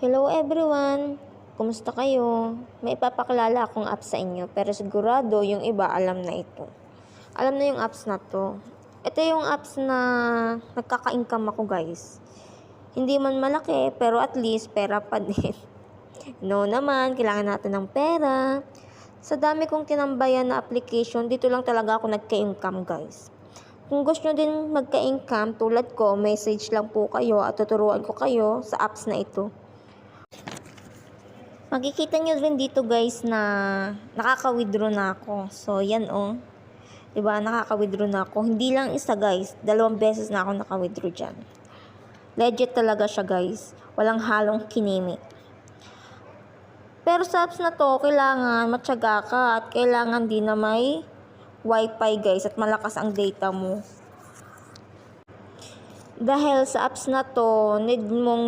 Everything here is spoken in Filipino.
Hello everyone! Kumusta kayo? May ipapakilala akong app sa inyo pero sigurado yung iba alam na ito. Alam na yung apps na to. Ito yung apps na nagkaka-income ako guys. Hindi man malaki pero at least pera pa din. No naman, kailangan natin ng pera. Sa dami kong tinambayan na application, dito lang talaga ako nagka-income guys. Kung gusto nyo din magka-income tulad ko, message lang po kayo at tuturuan ko kayo sa apps na ito. Makikita nyo rin dito guys na nakaka-withdraw na ako. So yan oh. Diba, nakaka-withdraw na ako. Hindi lang isa guys, 2 beses na ako naka-withdraw dyan. Legit talaga siya guys. Walang halong kinimik. Pero sa apps na to, kailangan matyaga ka at kailangan din na may wifi guys at malakas ang data mo. Dahil sa apps na to, need mong